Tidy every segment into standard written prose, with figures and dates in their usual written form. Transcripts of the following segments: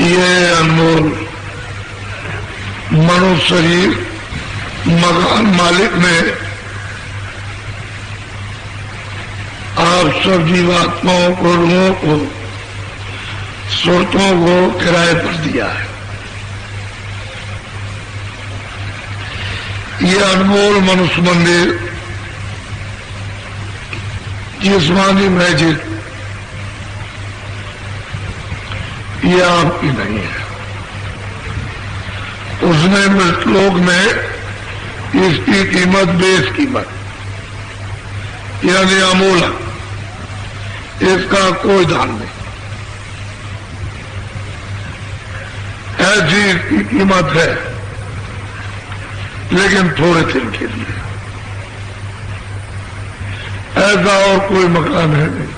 ये अनमोल मनुष्य शरीर मकान मालिक ने आप सब जीवात्माओं को, रूहों को, सुरतों को किराए पर दिया है। ये अनमोल मनुष्य मंदिर, जिस्मानी मस्जिद, ये आपकी नहीं है। उसने मृतलोक में इसकी कीमत बेस कीमत यानी अमूल्य, इसका कोई दाम नहीं। ऐसी इसकी कीमत है, लेकिन थोड़े दिन के लिए। ऐसा और कोई मकान है नहीं,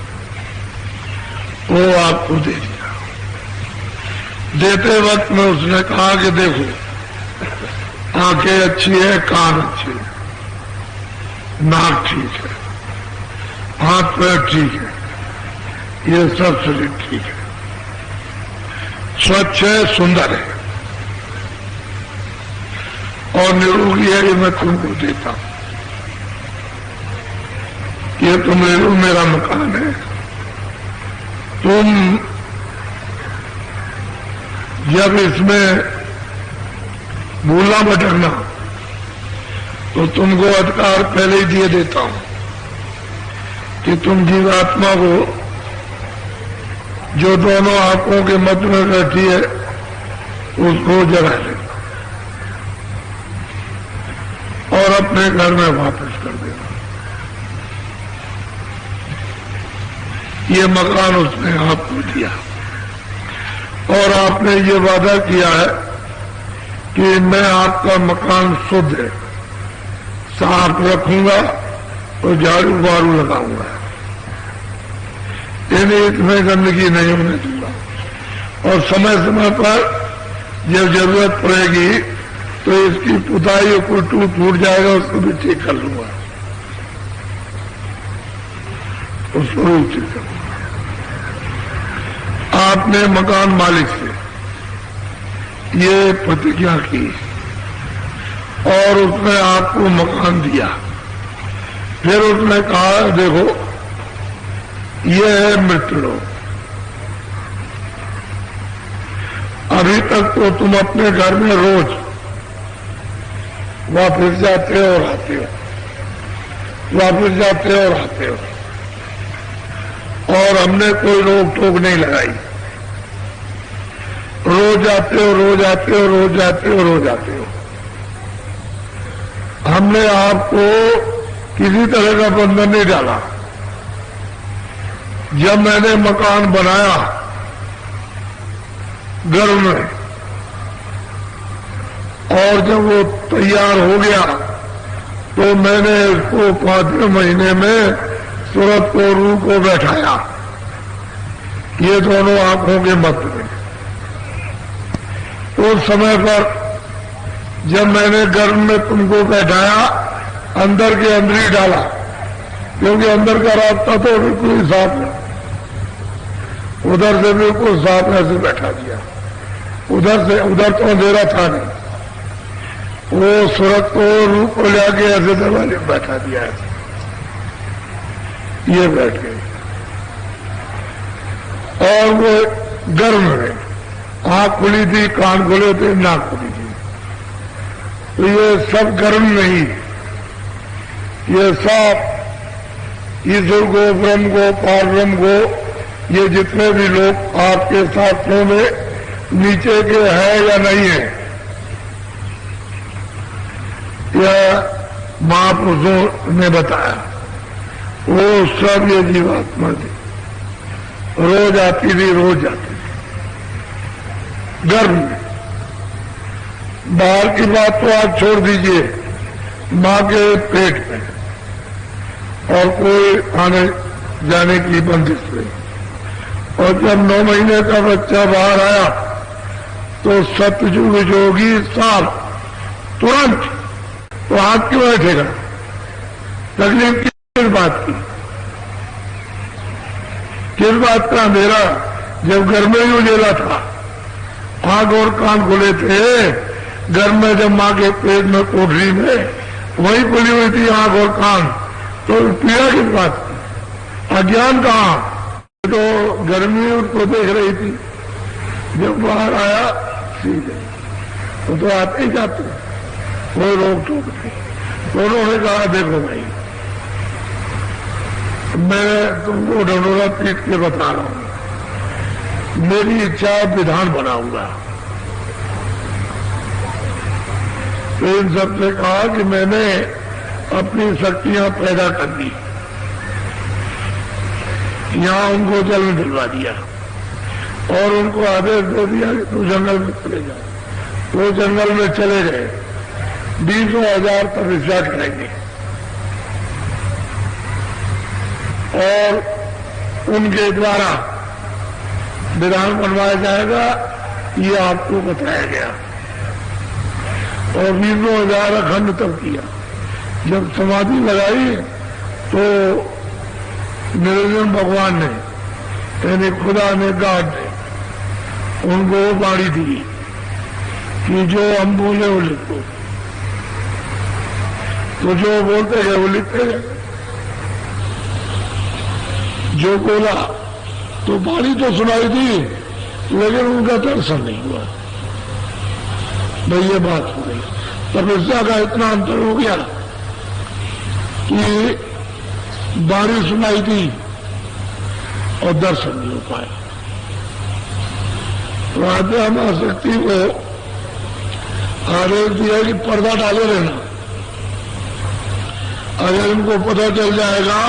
वो आपको दे दिया। देते वक्त में उसने कहा कि देखो, आंखें अच्छी है, कान अच्छे है, नाक ठीक है, हाथ पैर ठीक है, ये सब शरीर ठीक है, स्वच्छ है, सुंदर है और निरोगी है। ये मैं तुमको देता हूं, ये तुम ले लो, मेरा मकान है। तुम जब इसमें भूलना भटकना तो तुमको अधिकार पहले ही दिए देता हूं कि तुम जीवात्मा को जो दोनों आंखों के मध्य में बैठी है उसको जगा लेना और अपने घर में वापस कर देना। ये मकान उसने आपको दिया और आपने ये वादा किया है कि मैं आपका मकान शुद्ध है, साफ रखूंगा और झाड़ू वाड़ू लगाऊंगा, यानी इसमें गंदगी नहीं होने दूंगा और समय समय पर जब जरूरत पड़ेगी तो इसकी पुताई को टूट जाएगा, उसको भी ठीक कर लूंगा, उसको भी ठीक कर लूंगा। आपने मकान मालिक से ये प्रतिज्ञा की और उसने आपको मकान दिया। फिर उसने कहा देखो, ये है मृतलोक, अभी तक तो तुम अपने घर में रोज वापस जाते हो और आते हो, वापस जाते हो और आते हो, और हमने कोई रोक टोक नहीं लगाई। रोज आते हो, रोज आते हो, रोज आते हो, रोज आते हो। हमने आपको किसी तरह का बंधन नहीं डाला। जब मैंने मकान बनाया घर में और जब वो तैयार हो गया तो मैंने इसको 5वें महीने में सूरत को, रूह को बैठाया, ये दोनों आंखों के मध्य में। उस समय पर जब मैंने गर्भ में तुमको बैठाया, अंदर के अंदर ही डाला, क्योंकि अंदर का रास्ता तो बिल्कुल ही साफ है, उधर से बिल्कुल साफ ऐसे बैठा दिया। उधर तो अंधेरा था नहीं, वो सूरत को, रूह को लेके ऐसे दरवाजे में बैठा दिया है। ये बैठ गए और वो गर्भ में आंख खुली थी, कान खुले थे, नाक खुली थी, तो ये सब गर्म नहीं, ये सब ईश्वर को, ब्रह्म को, पार ब्रह्म को, ये जितने भी लोग आपके साथियों में नीचे के हैं या नहीं है, यह महापुरुषों ने बताया, वो सब ये जीवात्मा थी, रोज आती थी, रोज जाती थी गर्भ में। बाहर की बात तो आप छोड़ दीजिए, मां के पेट में और कोई आने जाने की बंदिश नहीं। और जब 9 महीने का बच्चा बाहर आया तो सतयुग जोगी साल तुरंत, तो हाथ क्यों बैठेगा? तकलीफ किस बात की, किस बात का अंधेरा? जब घर में ही उजेला था आंख और कान खुले थे। घर में जब माँ के पेट में कोठरी में वही खुली हुई थी आंख और कान, तो पीड़ा किस बात की? अज्ञान कहाँ? तो गर्मी उनको देख रही थी, जब बाहर आया सीधे तो आते ही जाते, कोई रोक टोक नहीं। तो उन्होंने कहा देखो भाई, मैं तुमको ढंढोरा पीट के बता रहा हूं, मेरी इच्छा विधान बनाऊंगा। तो इन सबसे कहा कि मैंने अपनी शक्तियां पैदा कर दी, यहां उनको जन्म दिलवा दिया और उनको आदेश दे दिया कि तू जंगल में चले जा। वो जंगल में चले गए, 20,000 तपस्या करेंगे और उनके द्वारा विधान बनवाया जाएगा, ये आपको बताया गया। और 20,000 अखंड तब किया। जब समाधि लगाई तो निरंजन भगवान ने, यानी खुदा ने, गॉड ने उनको बाड़ी दी कि जो हम बोले वो लिखो। तो जो बोलते गए वो लिखते गए। जो बोला तो बाड़ी तो सुनाई थी, लेकिन उनका दर्शन नहीं हुआ। भाई ये बात हो गई। तपस्या का इतना अंतर हो गया कि बाड़ी सुनाई थी और दर्शन नहीं हो पाया। तो आत्मा शक्ति को आदेश दिया कि पर्दा डाले रहना, अगर इनको पता चल जाएगा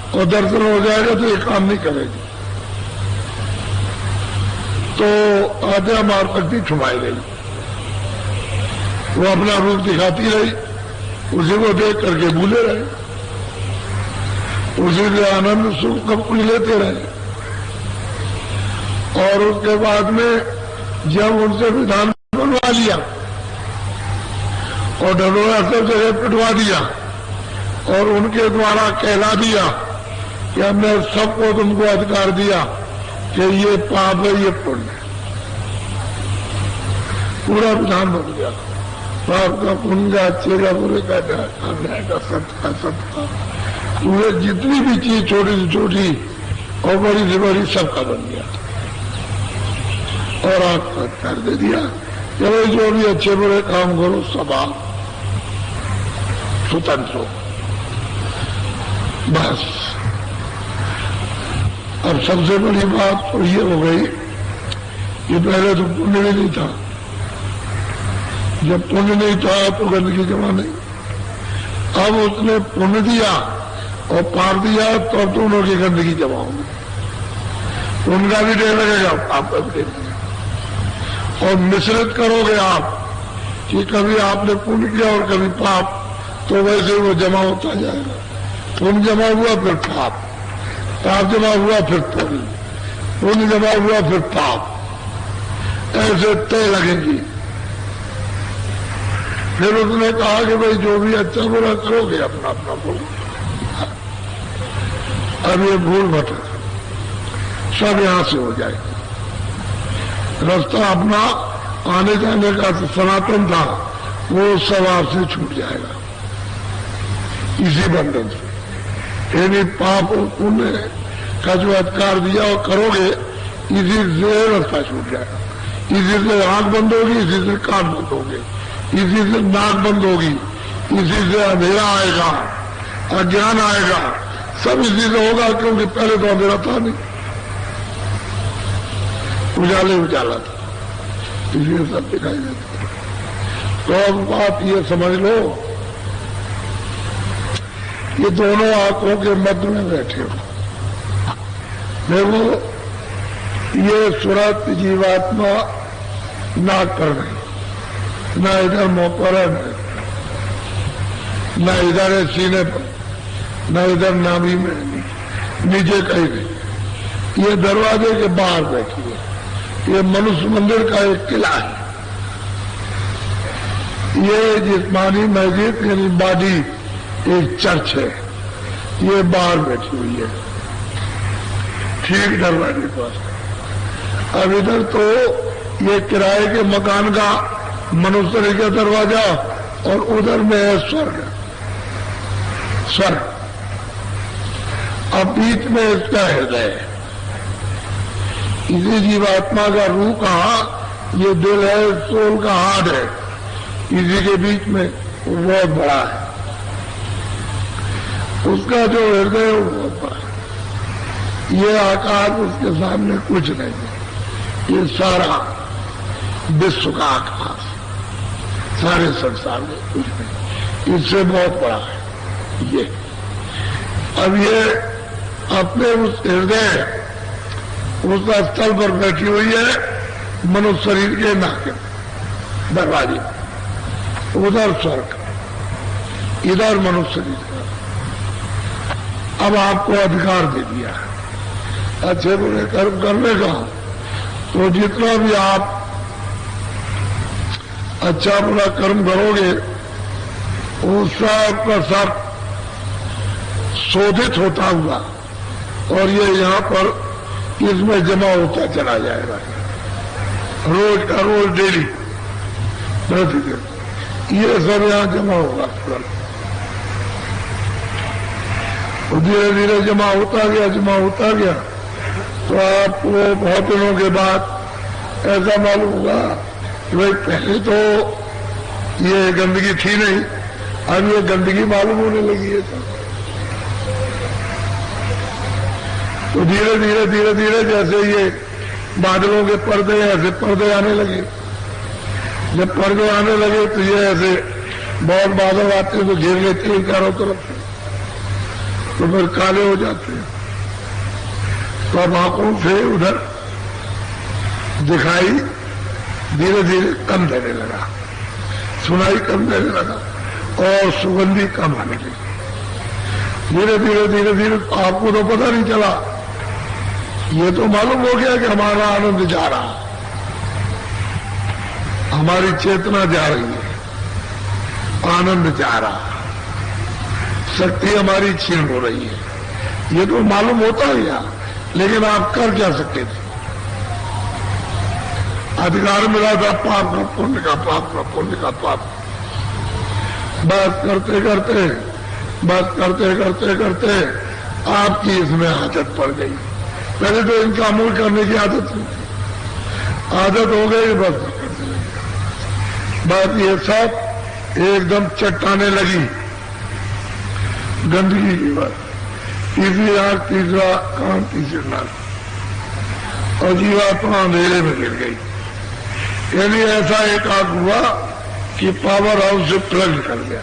और दर्शन हो जाएगा तो ये काम नहीं करेगी। तो आत्मा मार शक्ति छुपाई गई, वो अपना रूप दिखाती रही, उसी को देख करके भूले रहे, उसी से आनंद सुख सब कुछ लेते रहे। और उसके बाद में जब उनसे विधान बनवा लिया और ढंढोरा सब जगह पिटवा दिया और उनके द्वारा कहला दिया कि हमने सबको तुमको अधिकार दिया कि ये पाप है, ये पुण्य है, पूरा विधान बन गया। पाप का, पुण्य का, अच्छे का, बुरे का, अन्याय का, सत्य का, सत्य का, पूरे जितनी भी चीज छोटी से छोटी और बड़ी से बड़ी सबका बन गया। और आपको अधिकार दे दिया कि भाई जो भी अच्छे बुरे काम करो सब आप स्वतंत्र हो। बस अब सबसे बड़ी बात तो ये हो गई कि पहले तो पुण्य भी नहीं था। जब पुण्य नहीं था तो गंदगी जमा नहीं। अब उसने पुण्य दिया और पार दिया तो अब दोनों की गंदगी जमा होगी। उनका भी डर लगेगा, आपका भी डर लगेगा। और मिश्रित करोगे आप कि कभी आपने पुण्य किया और कभी पाप, तो वैसे वो जमा होता जाएगा। पुण्य जमा हुआ फिर पाप, पाप जमा हुआ फिर पुण्य, पुण्य जमा हुआ फिर पाप, ऐसे तय लगेंगी। फिर उसने कहा कि भाई जो भी अच्छा बुरा करोगे अपना अपना बोलो। अब ये भूल भटक सब यहां से हो जाएगा। रास्ता अपना आने जाने का सनातन था वो सब आपसे छूट जाएगा इसी बंधन से। यानी पाप और पुण्य का जो अधिकार दिया और करोगे, इसी से रास्ता छूट जाएगा। इसी से आंख बंद होगी, इसी से कान बंद होंगे, इसी से नाक बंद होगी, इसी से अंधेरा आएगा, अज्ञान आएगा, सब इसी से होगा। क्योंकि पहले तो अंधेरा था नहीं, उजाले उजाला था, इसलिए सब दिखाई देता। तो अब बात ये समझ लो, ये दोनों आंखों के मध्य में बैठे हो। देखो ये सुरत जीवात्मा ना कर रही, न इधर मुंह पर है, न इधर है सीने पर, न इधर नाभि में, नीचे कहीं नहीं। ये दरवाजे के बाहर बैठी है। ये मनुष्य मंदिर का एक किला है। ये जिस्मानी मस्जिद यानी बॉडी एक चर्च है। ये बाहर बैठी हुई है, ठीक दरवाजे के पास। अब इधर तो ये किराए के मकान का मनुष्य का दरवाजा और उधर में है स्वर्ग। स्वर्ग अब बीच में इसका हृदय है। इसी जीवात्मा का रूह कहाँ, ये दिल है, सोल का हार्ट है, इसी के बीच में वो बहुत बड़ा है। उसका जो हृदय है वो बहुत बड़ा है। ये आकाश उसके सामने कुछ नहीं है। ये सारा विश्व का आकाश, सारे संसार में कुछ नहीं, इससे बहुत बड़ा है ये। अब ये अपने उस हृदय, उस स्थल पर बैठी हुई है मनुष्य शरीर के नाके दरवाजे, उधर स्वर्ग, इधर मनुष्य शरीर का। अब आपको अधिकार दे दिया है अच्छे बुरे कर्म करने का, तो जितना भी आप अच्छा बुरा कर्म करोगे वो सब का सब शोधित होता हुआ और ये यहाँ पर इसमें जमा होता चला जाएगा, रोज का रोज, डेली, प्रतिदिन ये सब यहाँ जमा होगा। तो धीरे धीरे जमा होता गया तो आपको बहुत दिनों के बाद ऐसा मालूम होगा कि भाई पहले तो ये गंदगी थी नहीं, अब ये गंदगी मालूम होने लगी है। तो धीरे धीरे जैसे ये बादलों के पर्दे, ऐसे पर्दे आने लगे। जब पर्दे आने लगे तो ये ऐसे बहुत बादल आते हैं तो घेर लेते हैं चारों तरफ से, तो फिर काले हो जाते हैं। तो अब आंखों से उधर दिखाई धीरे धीरे कम देने लगा, सुनाई कम देने लगा और सुगंधी कम आने लगी। धीरे धीरे आपको तो पता नहीं चला, ये तो मालूम हो गया कि हमारा आनंद जा रहा, हमारी चेतना जा रही है, आनंद जा रहा, शक्ति हमारी क्षीण हो रही है। ये तो मालूम होता है यार, लेकिन आप कर क्या सकते थे? अधिकार मिला था पाप का पुण्य का, पाप का पुण्य का पाप। बस करते करते आपकी इसमें आदत पड़ गई। पहले तो इनका अमल करने की आदत नहीं थी, आदत हो गई, बस करने लगी। बस ये सब एकदम चट्टाने लगी गंदगी की बात। तीसरी आंख, तीसरा कान, तीसरी नाक और जीवात्मा अंधेरे में गिर गई। यानी ऐसा एक आंख हुआ कि पावर हाउस से प्लग निकल गया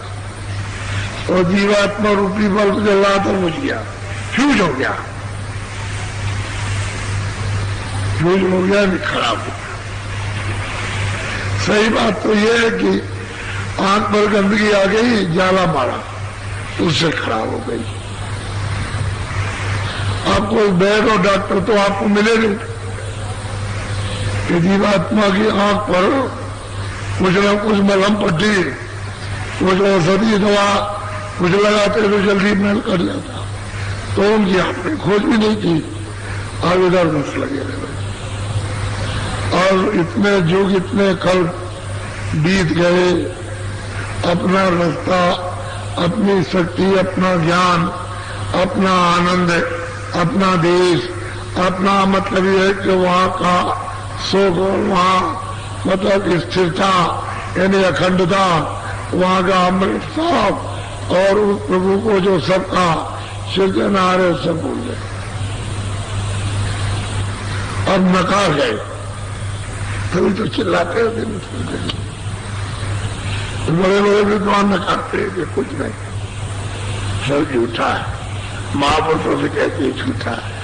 और जीवात्मा रूपी बल्ब जला तो बुझ गया, फ्यूज हो गया, नहीं खराब हो गया। सही बात तो यह है कि आंख पर गंदगी आ गई, जाला मारा, उससे खराब हो गई। आप कोई वैद्य और डॉक्टर तो आपको मिले नहीं कि जीवात्मा की आंख पर कुछ न कुछ मलहम पट्टी, कुछ औषधि दवा कुछ लगाते तो जल्दी मैल कर जाता, तो उनकी आपने खोज भी नहीं की, अब इधर बस लगे रहे। और इतने युग, इतने कल बीत गए, अपना रास्ता, अपनी शक्ति, अपना ज्ञान, अपना आनंद, अपना देश, अपना मतलब ये है कि वहां का सुख और वहां मतलब स्थिरता यानी अखंडता, वहां का अमृत साफ और उस प्रभु को जो सबका सृजनहार है सब भूल गए और नकार गए। तभी तो चिल्लाते हैं दिन बड़े बड़े विद्वान नकारते हैं कि कुछ नहीं, सब झूठा है, महापुरुषों से कहते हैं झूठा है।